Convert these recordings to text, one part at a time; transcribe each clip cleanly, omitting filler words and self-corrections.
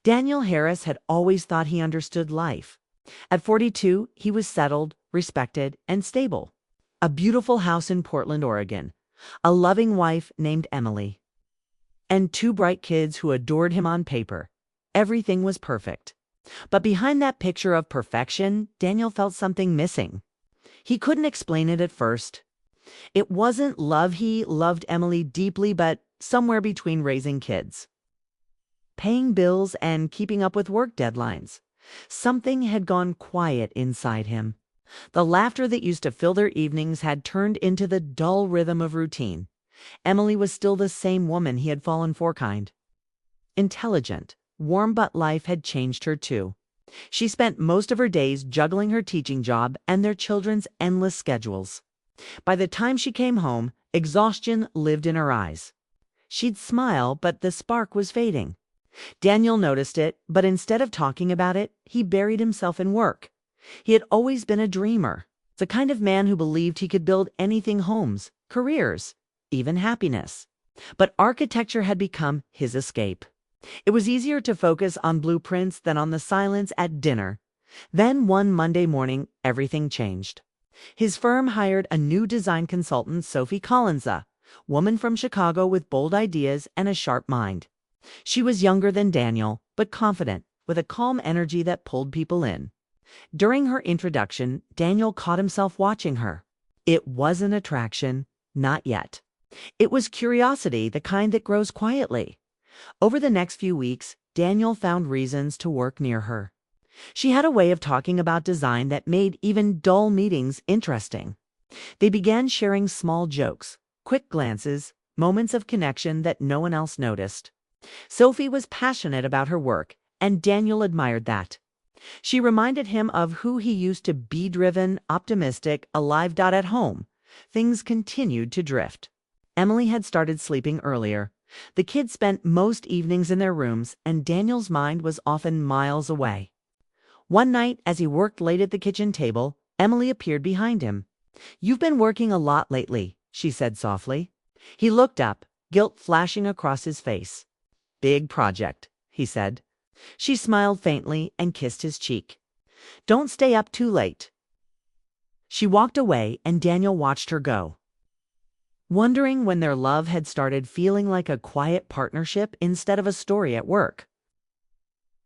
Daniel Harris had always thought he understood life. At 42, he was settled, respected, and stable. A beautiful house in Portland, Oregon, a loving wife named Emily, and two bright kids who adored him on paper. Everything was perfect. But behind that picture of perfection, Daniel felt something missing. He couldn't explain it at first. It wasn't love. He loved Emily deeply, but somewhere between raising kids, paying bills, and keeping up with work deadlines, something had gone quiet inside him. The laughter that used to fill their evenings had turned into the dull rhythm of routine. Emily was still the same woman he had fallen for, kind, intelligent, warm, but life had changed her too. She spent most of her days juggling her teaching job and their children's endless schedules. By the time she came home, exhaustion lived in her eyes. She'd smile, but the spark was fading. Daniel noticed it, but instead of talking about it, he buried himself in work. He had always been a dreamer, the kind of man who believed he could build anything: homes, careers, even happiness. But architecture had become his escape. It was easier to focus on blueprints than on the silence at dinner. Then one Monday morning, everything changed. His firm hired a new design consultant, Sophie Collins, a woman from Chicago with bold ideas and a sharp mind. She was younger than Daniel, but confident, with a calm energy that pulled people in. During her introduction, Daniel caught himself watching her. It wasn't attraction, not yet. It was curiosity, the kind that grows quietly. Over the next few weeks, Daniel found reasons to work near her. She had a way of talking about design that made even dull meetings interesting. They began sharing small jokes, quick glances, moments of connection that no one else noticed. Sophie was passionate about her work, and Daniel admired that. She reminded him of who he used to be: driven, optimistic, alive. At home, things continued to drift. Emily had started sleeping earlier. The kids spent most evenings in their rooms, and Daniel's mind was often miles away. One night, as he worked late at the kitchen table, Emily appeared behind him. "You've been working a lot lately," she said softly. He looked up, guilt flashing across his face. "Big project," he said. She smiled faintly and kissed his cheek. "Don't stay up too late." She walked away, and Daniel watched her go, wondering when their love had started feeling like a quiet partnership instead of a story at work.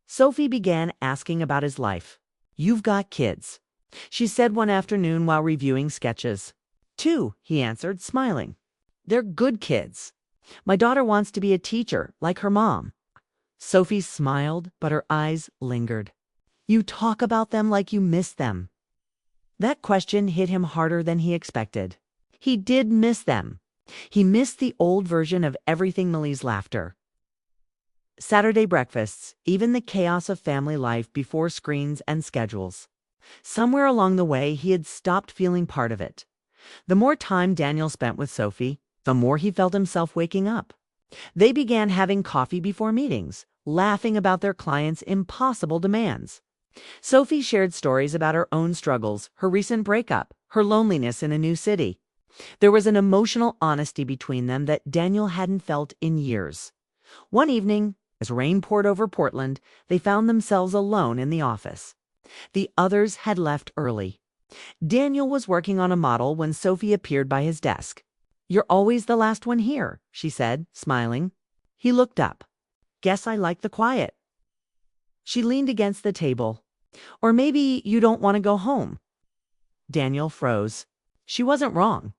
Sophie began asking about his life. "You've got kids," she said one afternoon while reviewing sketches. "Two," he answered, smiling. "They're good kids. My daughter wants to be a teacher, like her mom." Sophie smiled, but her eyes lingered. "You talk about them like you miss them." That question hit him harder than he expected. He did miss them. He missed the old version of everything: Millie's laughter, Saturday breakfasts, even the chaos of family life before screens and schedules. Somewhere along the way, he had stopped feeling part of it. The more time Daniel spent with Sophie, the more he felt himself waking up. They began having coffee before meetings, laughing about their clients' impossible demands. Sophie shared stories about her own struggles, her recent breakup, her loneliness in a new city. There was an emotional honesty between them that Daniel hadn't felt in years. One evening, as rain poured over Portland, they found themselves alone in the office. The others had left early. Daniel was working on a model when Sophie appeared by his desk. "You're always the last one here," she said, smiling. He looked up. "Guess I like the quiet." She leaned against the table. "Or maybe you don't want to go home." Daniel froze. She wasn't wrong.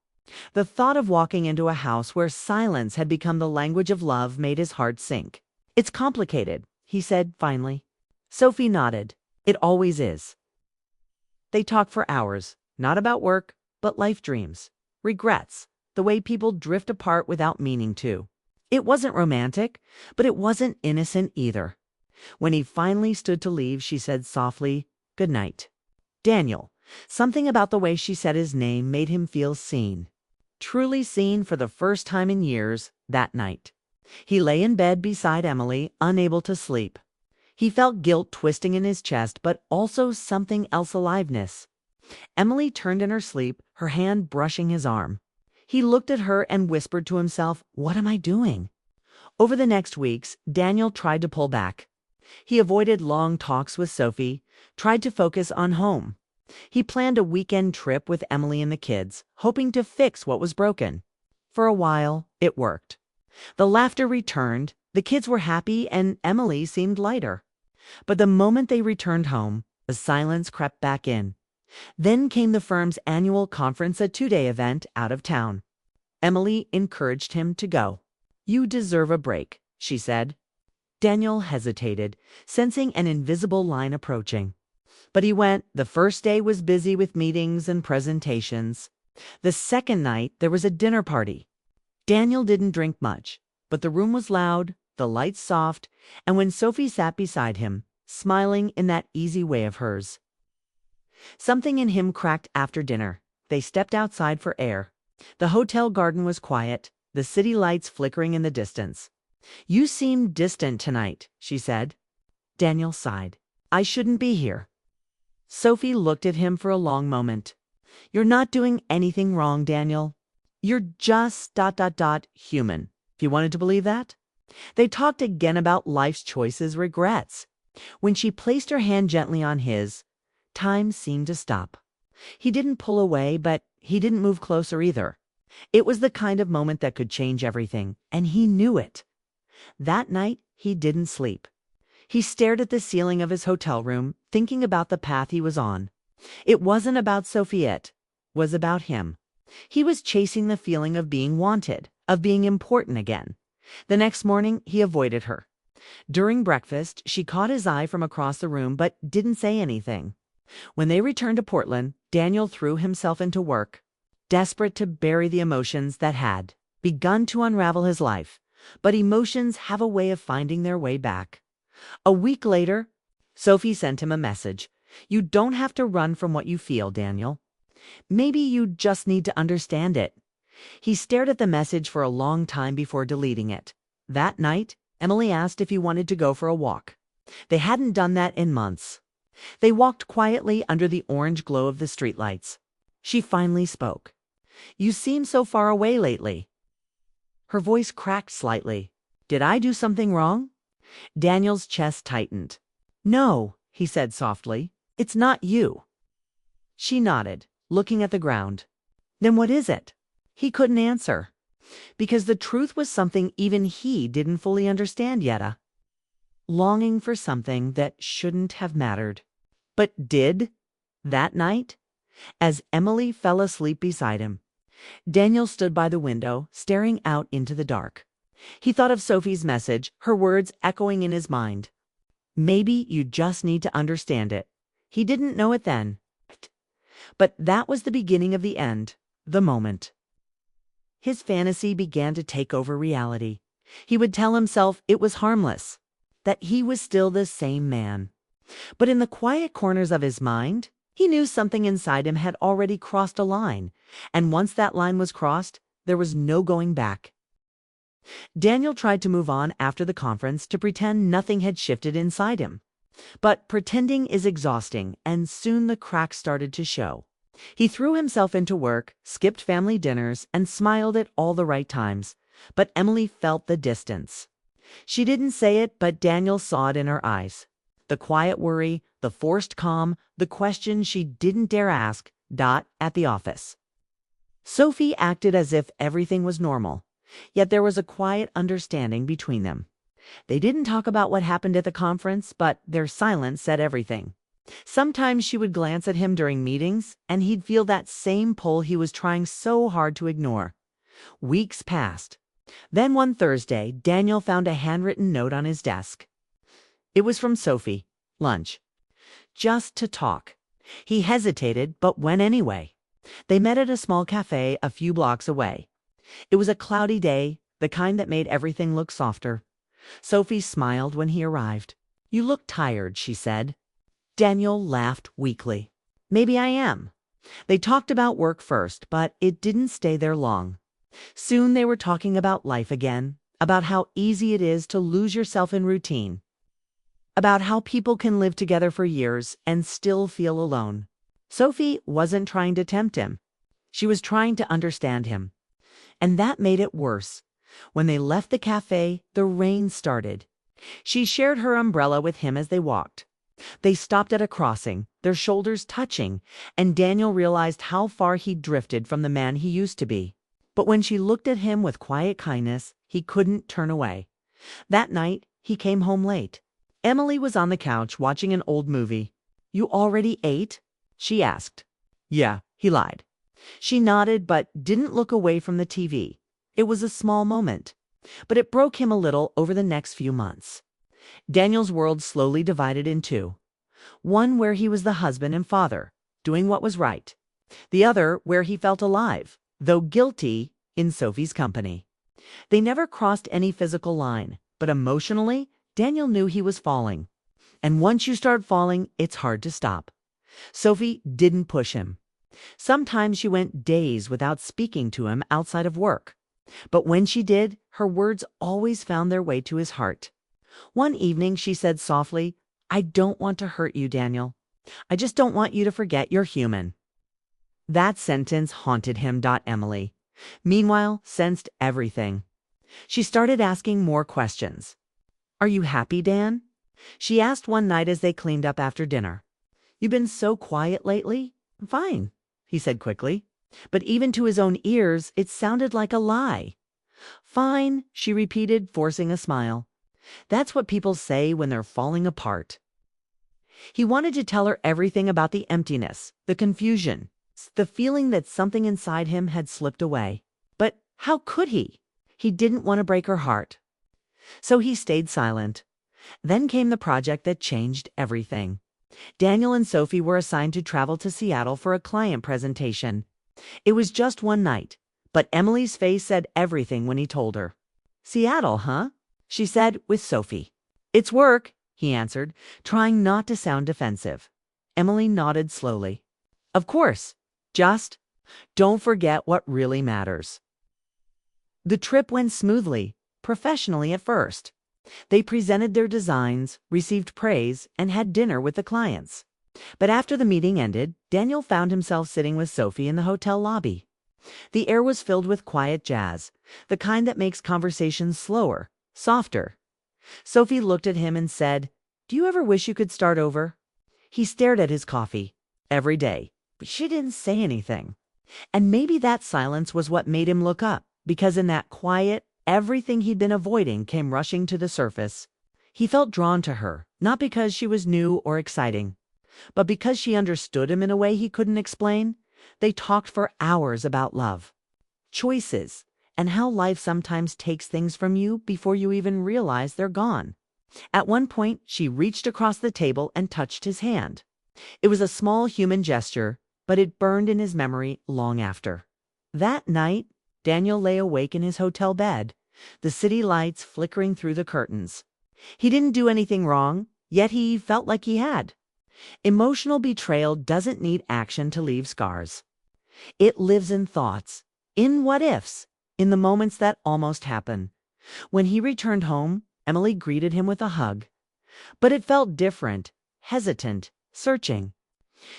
The thought of walking into a house where silence had become the language of love made his heart sink. "It's complicated," he said finally. Sophie nodded. "It always is." They talked for hours, not about work, but life dreams, regrets, the way people drift apart without meaning to. It wasn't romantic, but it wasn't innocent either. When he finally stood to leave, she said softly, "Good night." Daniel. Something about the way she said his name made him feel seen. Truly seen for the first time in years that night. He lay in bed beside Emily, unable to sleep. He felt guilt twisting in his chest, but also something else: aliveness. Emily turned in her sleep, her hand brushing his arm. He looked at her and whispered to himself, "What am I doing?" Over the next weeks, Daniel tried to pull back. He avoided long talks with Sophie, tried to focus on home. He planned a weekend trip with Emily and the kids, hoping to fix what was broken. For a while, it worked. The laughter returned, the kids were happy, and Emily seemed lighter. But the moment they returned home, the silence crept back in. Then came the firm's annual conference, a 2-day event out of town. Emily encouraged him to go. "You deserve a break," she said. Daniel hesitated, sensing an invisible line approaching. But he went. The first day was busy with meetings and presentations. The second night, there was a dinner party. Daniel didn't drink much, but the room was loud, the lights soft, and when Sophie sat beside him, smiling in that easy way of hers, something in him cracked after dinner. They stepped outside for air. The hotel garden was quiet, the city lights flickering in the distance. "You seem distant tonight," she said. Daniel sighed. "I shouldn't be here." Sophie looked at him for a long moment. "You're not doing anything wrong, Daniel. You're just ... human, if you wanted to believe that." They talked again about life's choices, regrets. When she placed her hand gently on his, time seemed to stop. He didn't pull away, but he didn't move closer either. It was the kind of moment that could change everything, and he knew it. That night, he didn't sleep. He stared at the ceiling of his hotel room, thinking about the path he was on. It wasn't about Sophie, it was about him. He was chasing the feeling of being wanted, of being important again. The next morning, he avoided her. During breakfast, she caught his eye from across the room but didn't say anything. When they returned to Portland, Daniel threw himself into work, desperate to bury the emotions that had begun to unravel his life. But emotions have a way of finding their way back. A week later, Sophie sent him a message. "You don't have to run from what you feel, Daniel. Maybe you just need to understand it." He stared at the message for a long time before deleting it. That night, Emily asked if he wanted to go for a walk. They hadn't done that in months. They walked quietly under the orange glow of the streetlights. She finally spoke. "You seem so far away lately." Her voice cracked slightly. "Did I do something wrong?" Daniel's chest tightened. "No," he said softly. "It's not you." She nodded, looking at the ground. "Then what is it?" He couldn't answer, because the truth was something even he didn't fully understand yet. Longing for something that shouldn't have mattered, but did. That night, as Emily fell asleep beside him, Daniel stood by the window, staring out into the dark. He thought of Sophie's message, her words echoing in his mind. "Maybe you just need to understand it." He didn't know it then. But that was the beginning of the end, the moment. His fantasy began to take over reality. He would tell himself it was harmless, that he was still the same man. But in the quiet corners of his mind, he knew something inside him had already crossed a line, and once that line was crossed, there was no going back. Daniel tried to move on after the conference, to pretend nothing had shifted inside him. But pretending is exhausting, and soon the cracks started to show. He threw himself into work, skipped family dinners, and smiled at all the right times. But Emily felt the distance. She didn't say it, but Daniel saw it in her eyes. The quiet worry, the forced calm, the questions she didn't dare ask, at the office. Sophie acted as if everything was normal, yet there was a quiet understanding between them. They didn't talk about what happened at the conference, but their silence said everything. Sometimes she would glance at him during meetings, and he'd feel that same pull he was trying so hard to ignore. Weeks passed. Then one Thursday, Daniel found a handwritten note on his desk. It was from Sophie. Lunch. Just to talk. He hesitated, but went anyway. They met at a small cafe a few blocks away. It was a cloudy day, the kind that made everything look softer. Sophie smiled when he arrived. "You look tired," she said. Daniel laughed weakly. "Maybe I am." They talked about work first, but it didn't stay there long. Soon they were talking about life again, about how easy it is to lose yourself in routine, about how people can live together for years and still feel alone. Sophie wasn't trying to tempt him. She was trying to understand him. And that made it worse. When they left the cafe, the rain started. She shared her umbrella with him as they walked. They stopped at a crossing, their shoulders touching, and Daniel realized how far he'd drifted from the man he used to be. But when she looked at him with quiet kindness, he couldn't turn away. That night, he came home late. Emily was on the couch watching an old movie. "You already ate?" she asked. "Yeah," he lied. She nodded but didn't look away from the TV. It was a small moment, but it broke him a little over the next few months. Daniel's world slowly divided in two. One where he was the husband and father, doing what was right. The other where he felt alive, though guilty, in Sophie's company. They never crossed any physical line, but emotionally, Daniel knew he was falling. And once you start falling, it's hard to stop. Sophie didn't push him. Sometimes she went days without speaking to him outside of work. But when she did, her words always found their way to his heart. One evening she said softly, "I don't want to hurt you, Daniel. I just don't want you to forget you're human." That sentence haunted him. Emily, meanwhile, sensed everything. She started asking more questions. "Are you happy, Dan?" she asked one night as they cleaned up after dinner. "You've been so quiet lately." "Fine," he said quickly. But even to his own ears, it sounded like a lie. "Fine," she repeated, forcing a smile. That's what people say when they're falling apart. He wanted to tell her everything about the emptiness, the confusion, the feeling that something inside him had slipped away. But how could he? He didn't want to break her heart. So he stayed silent. Then came the project that changed everything. Daniel and Sophie were assigned to travel to Seattle for a client presentation. It was just one night, but Emily's face said everything when he told her. "Seattle, huh?" she said with Sophie. "It's work," he answered, trying not to sound defensive. Emily nodded slowly. "Of course. Just don't forget what really matters." The trip went smoothly, professionally at first. They presented their designs, received praise, and had dinner with the clients. But after the meeting ended, Daniel found himself sitting with Sophie in the hotel lobby. The air was filled with quiet jazz, the kind that makes conversations slower, softer. Sophie looked at him and said, "Do you ever wish you could start over?" He stared at his coffee. Every day. But she didn't say anything. And maybe that silence was what made him look up, because in that quiet, everything he'd been avoiding came rushing to the surface. He felt drawn to her, not because she was new or exciting, but because she understood him in a way he couldn't explain. They talked for hours about love, choices, and how life sometimes takes things from you before you even realize they're gone. At one point, she reached across the table and touched his hand. It was a small human gesture, but it burned in his memory long after. That night, Daniel lay awake in his hotel bed, the city lights flickering through the curtains. He didn't do anything wrong, yet he felt like he had. Emotional betrayal doesn't need action to leave scars. It lives in thoughts, in what-ifs, in the moments that almost happen. When he returned home, Emily greeted him with a hug. But it felt different, hesitant, searching.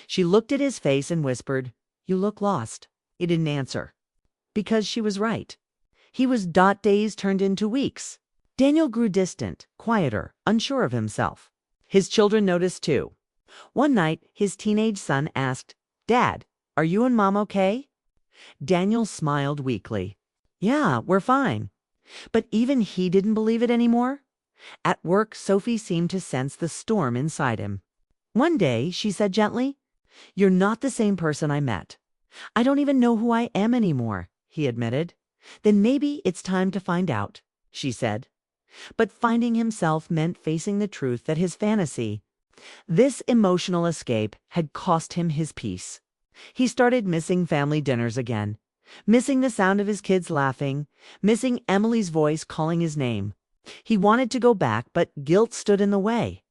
She looked at his face and whispered, "You look lost." He didn't answer. Because she was right. He was days turned into weeks. Daniel grew distant, quieter, unsure of himself. His children noticed too. One night, his teenage son asked, "Dad, are you and Mom okay?" Daniel smiled weakly. "Yeah, we're fine." But even he didn't believe it anymore. At work, Sophie seemed to sense the storm inside him. One day, she said gently, "You're not the same person I met." "I don't even know who I am anymore," he admitted. "Then maybe it's time to find out," she said. But finding himself meant facing the truth that his fantasy, this emotional escape, had cost him his peace. He started missing family dinners again, missing the sound of his kids laughing, missing Emily's voice calling his name. He wanted to go back, but guilt stood in the way.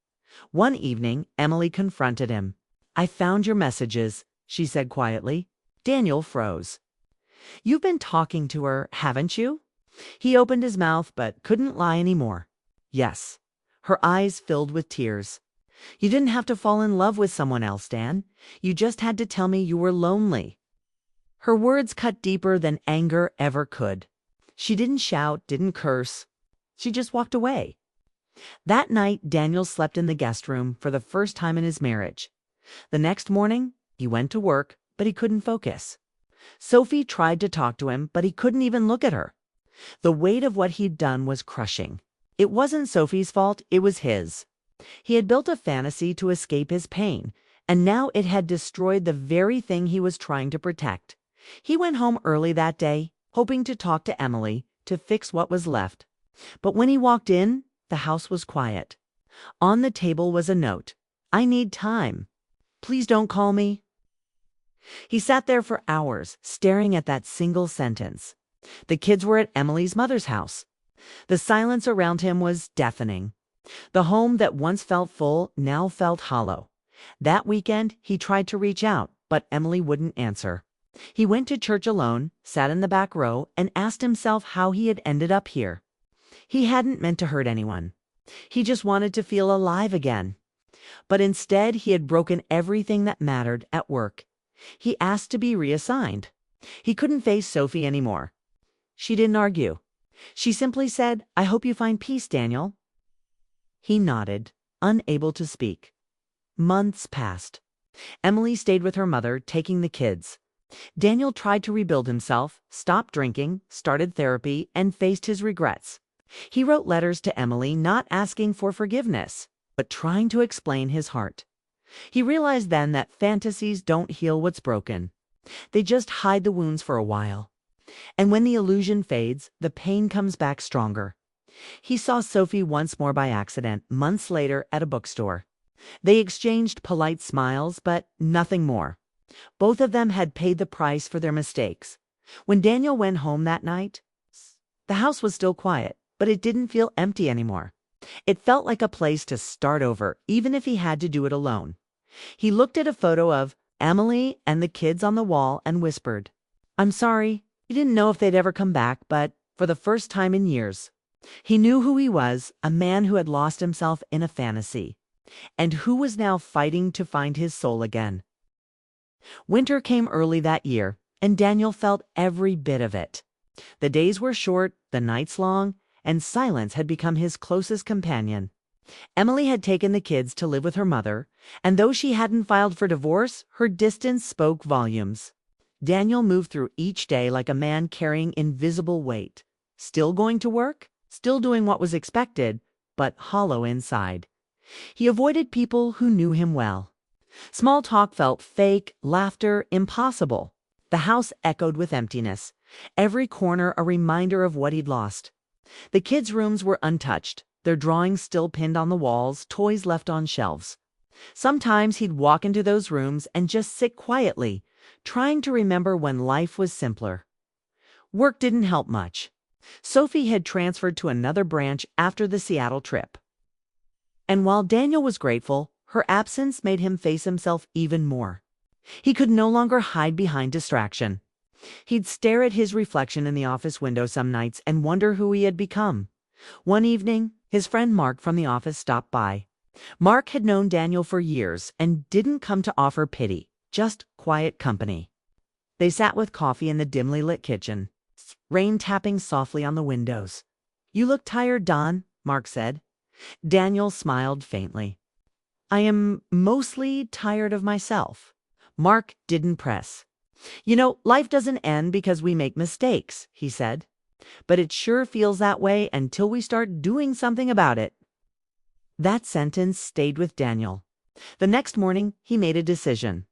One evening, Emily confronted him. "I found your messages," she said quietly. Daniel froze. "You've been talking to her, haven't you?" He opened his mouth but couldn't lie anymore. "Yes." Her eyes filled with tears. "You didn't have to fall in love with someone else, Dan. You just had to tell me you were lonely." Her words cut deeper than anger ever could. She didn't shout, didn't curse. She just walked away. That night, Daniel slept in the guest room for the first time in his marriage. The next morning, he went to work, but he couldn't focus. Sophie tried to talk to him, but he couldn't even look at her. The weight of what he'd done was crushing. It wasn't Sophie's fault, it was his. He had built a fantasy to escape his pain, and now it had destroyed the very thing he was trying to protect. He went home early that day, hoping to talk to Emily to fix what was left. But when he walked in, the house was quiet. On the table was a note. "I need time. Please don't call me." He sat there for hours, staring at that single sentence. The kids were at Emily's mother's house. The silence around him was deafening. The home that once felt full now felt hollow. That weekend, he tried to reach out, but Emily wouldn't answer. He went to church alone, sat in the back row, and asked himself how he had ended up here. He hadn't meant to hurt anyone. He just wanted to feel alive again. But instead, he had broken everything that mattered at work. He asked to be reassigned. He couldn't face Sophie anymore. She didn't argue. She simply said, "I hope you find peace, Daniel." He nodded, unable to speak. Months passed. Emily stayed with her mother, taking the kids. Daniel tried to rebuild himself, stopped drinking, started therapy, and faced his regrets. He wrote letters to Emily, not asking for forgiveness, but trying to explain his heart. He realized then that fantasies don't heal what's broken. They just hide the wounds for a while. And when the illusion fades, the pain comes back stronger. He saw Sophie once more by accident, months later at a bookstore. They exchanged polite smiles, but nothing more. Both of them had paid the price for their mistakes. When Daniel went home that night, the house was still quiet, but it didn't feel empty anymore. It felt like a place to start over, even if he had to do it alone. He looked at a photo of Emily and the kids on the wall and whispered, "I'm sorry." He didn't know if they'd ever come back, but for the first time in years, he knew who he was, a man who had lost himself in a fantasy, and who was now fighting to find his soul again. Winter came early that year, and Daniel felt every bit of it. The days were short, the nights long, and silence had become his closest companion. Emily had taken the kids to live with her mother, and though she hadn't filed for divorce, her distance spoke volumes. Daniel moved through each day like a man carrying invisible weight, still going to work, still doing what was expected, but hollow inside. He avoided people who knew him well. Small talk felt fake, laughter impossible. The house echoed with emptiness, every corner a reminder of what he'd lost. The kids' rooms were untouched, their drawings still pinned on the walls, toys left on shelves. Sometimes he'd walk into those rooms and just sit quietly, trying to remember when life was simpler. Work didn't help much. Sophie had transferred to another branch after the Seattle trip. And while Daniel was grateful, her absence made him face himself even more. He could no longer hide behind distraction. He'd stare at his reflection in the office window some nights and wonder who he had become. One evening, his friend Mark from the office stopped by. Mark had known Daniel for years and didn't come to offer pity, just quiet company. They sat with coffee in the dimly lit kitchen, rain tapping softly on the windows. "You look tired, Don," Mark said. Daniel smiled faintly. "I am mostly tired of myself." Mark didn't press. "You know, life doesn't end because we make mistakes," he said. "But it sure feels that way until we start doing something about it." That sentence stayed with Daniel. The next morning, he made a decision.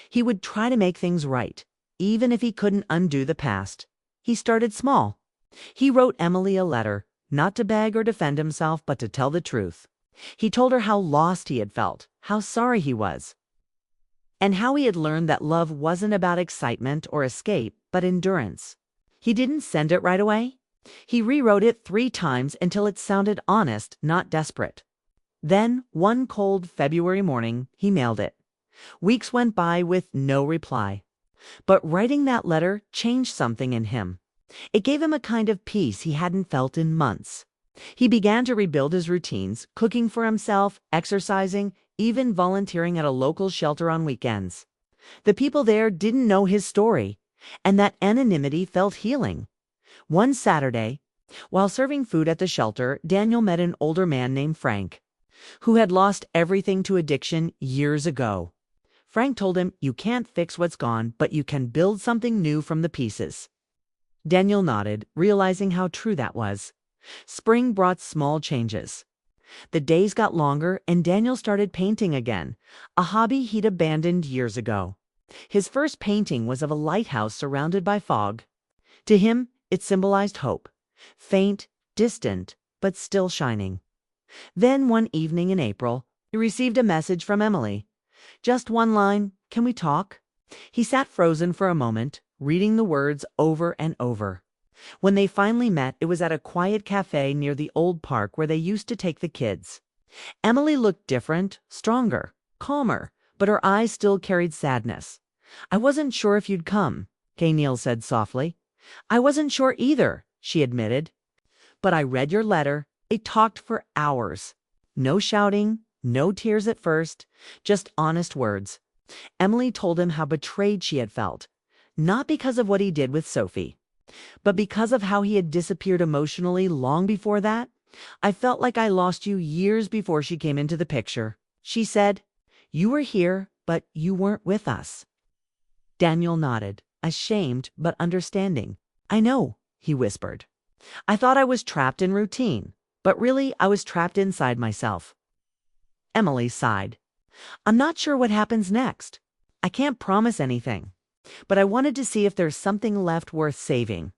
He would try to make things right, even if he couldn't undo the past. He started small. He wrote Emily a letter, not to beg or defend himself, but to tell the truth. He told her how lost he had felt, how sorry he was, and how he had learned that love wasn't about excitement or escape, but endurance. He didn't send it right away. He rewrote it 3 times until it sounded honest, not desperate. Then, one cold February morning, he mailed it. Weeks went by with no reply. But writing that letter changed something in him. It gave him a kind of peace he hadn't felt in months. He began to rebuild his routines, cooking for himself, exercising, even volunteering at a local shelter on weekends. The people there didn't know his story, and that anonymity felt healing. One Saturday, While serving food at the shelter, Daniel met an older man named Frank, who had lost everything to addiction years ago. Frank told him, "You can't fix what's gone, but you can build something new from the pieces." Daniel nodded, realizing how true that was. Spring brought small changes. The days got longer, and Daniel started painting again, a hobby he'd abandoned years ago. His first painting was of a lighthouse surrounded by fog. To him, it symbolized hope, faint, distant, but still shining. Then one evening in April, he received a message from Emily. Just one line, "Can we talk?" He sat frozen for a moment, reading the words over and over. When they finally met, it was at a quiet cafe near the old park where they used to take the kids. Emily looked different, stronger, calmer, but her eyes still carried sadness. "I wasn't sure if you'd come," Kay Neal said softly. "I wasn't sure either," she admitted. "But I read your letter." They talked for hours. No shouting, no tears at first, just honest words. Emily told him how betrayed she had felt, not because of what he did with Sophie, but because of how he had disappeared emotionally long before that. "I felt like I lost you years before she came into the picture," she said. "You were here, but you weren't with us." Daniel nodded, ashamed but understanding. "I know," he whispered. "I thought I was trapped in routine, but really I was trapped inside myself." Emily sighed. "I'm not sure what happens next. I can't promise anything, but I wanted to see if there's something left worth saving."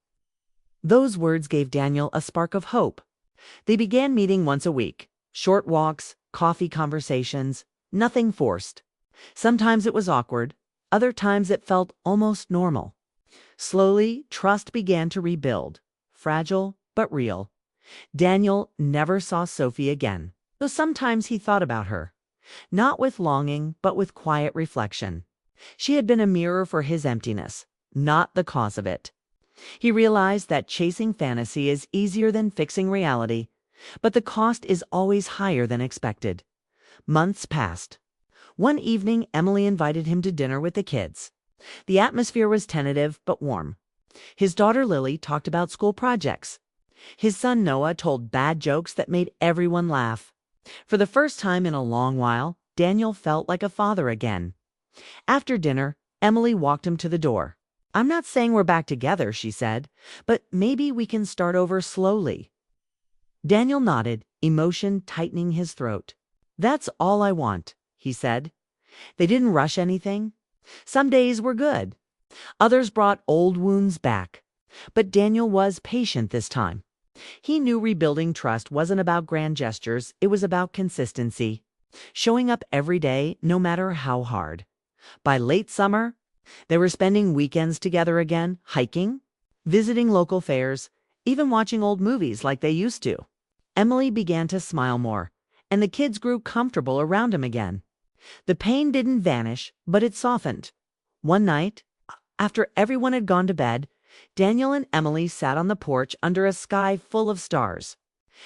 Those words gave Daniel a spark of hope. They began meeting once a week. Short walks, coffee conversations, nothing forced. Sometimes it was awkward. Other times it felt almost normal. Slowly, trust began to rebuild. Fragile, but real. Daniel never saw Sophie again, though sometimes he thought about her. Not with longing, but with quiet reflection. She had been a mirror for his emptiness, not the cause of it. He realized that chasing fantasy is easier than fixing reality, but the cost is always higher than expected. Months passed. One evening, Emily invited him to dinner with the kids. The atmosphere was tentative but warm. His daughter Lily talked about school projects. His son Noah told bad jokes that made everyone laugh. For the first time in a long while, Daniel felt like a father again. After dinner, Emily walked him to the door. "I'm not saying we're back together," she said, "but maybe we can start over slowly." Daniel nodded, emotion tightening his throat. "That's all I want," he said. They didn't rush anything. Some days were good. Others brought old wounds back. But Daniel was patient this time. He knew rebuilding trust wasn't about grand gestures, it was about consistency. Showing up every day, no matter how hard. By late summer, they were spending weekends together again, hiking, visiting local fairs, even watching old movies like they used to. Emily began to smile more, and the kids grew comfortable around him again. The pain didn't vanish, but it softened. One night, after everyone had gone to bed, Daniel and Emily sat on the porch under a sky full of stars.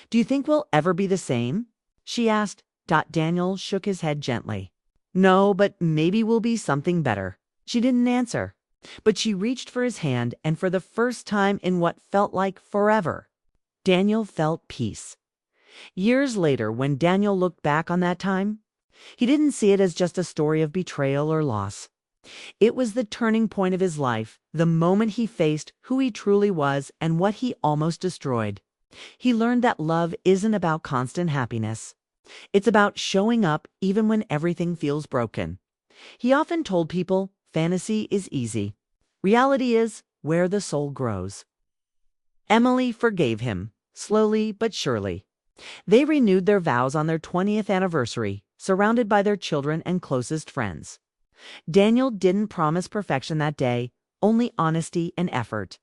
"Do you think we'll ever be the same?" she asked. Daniel shook his head gently. "No, but maybe we'll be something better." She didn't answer, but she reached for his hand, and for the first time in what felt like forever, Daniel felt peace. Years later, when Daniel looked back on that time, he didn't see it as just a story of betrayal or loss. It was the turning point of his life, the moment he faced who he truly was and what he almost destroyed. He learned that love isn't about constant happiness. It's about showing up even when everything feels broken. He often told people, fantasy is easy. Reality is where the soul grows. Emily forgave him, slowly but surely. They renewed their vows on their 20th anniversary, surrounded by their children and closest friends. Daniel didn't promise perfection that day, only honesty and effort.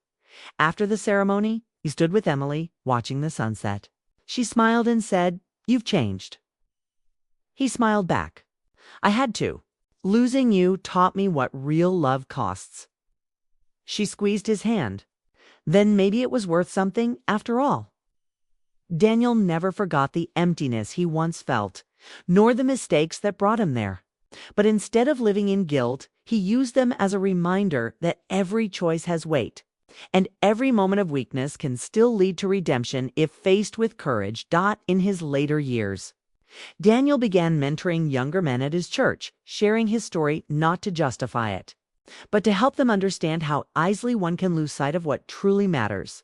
After the ceremony, he stood with Emily, watching the sunset. She smiled and said, "You've changed." He smiled back. "I had to. Losing you taught me what real love costs." She squeezed his hand. Then maybe it was worth something after all. Daniel never forgot the emptiness he once felt, nor the mistakes that brought him there. But instead of living in guilt, he used them as a reminder that every choice has weight. And every moment of weakness can still lead to redemption if faced with courage. In his later years, Daniel began mentoring younger men at his church, sharing his story not to justify it, but to help them understand how easily one can lose sight of what truly matters.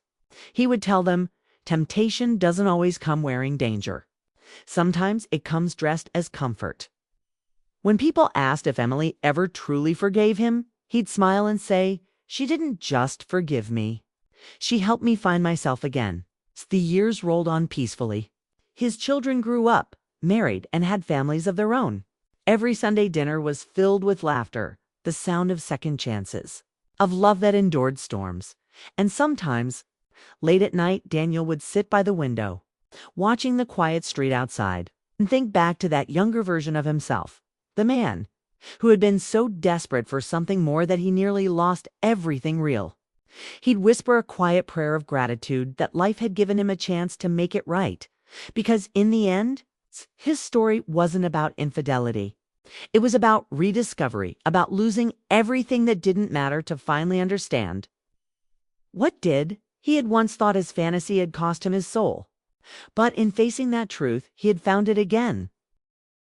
He would tell them, temptation doesn't always come wearing danger. Sometimes it comes dressed as comfort. When people asked if Emily ever truly forgave him, he'd smile and say, "She didn't just forgive me. She helped me find myself again." The years rolled on peacefully. His children grew up, married, and had families of their own. Every Sunday dinner was filled with laughter, the sound of second chances, of love that endured storms. And sometimes, late at night, Daniel would sit by the window, watching the quiet street outside, and think back to that younger version of himself, the man who had been so desperate for something more that he nearly lost everything real. He'd whisper a quiet prayer of gratitude that life had given him a chance to make it right, because in the end, his story wasn't about infidelity. It was about rediscovery, about losing everything that didn't matter to finally understand what did. He had once thought his fantasy had cost him his soul. But in facing that truth, he had found it again.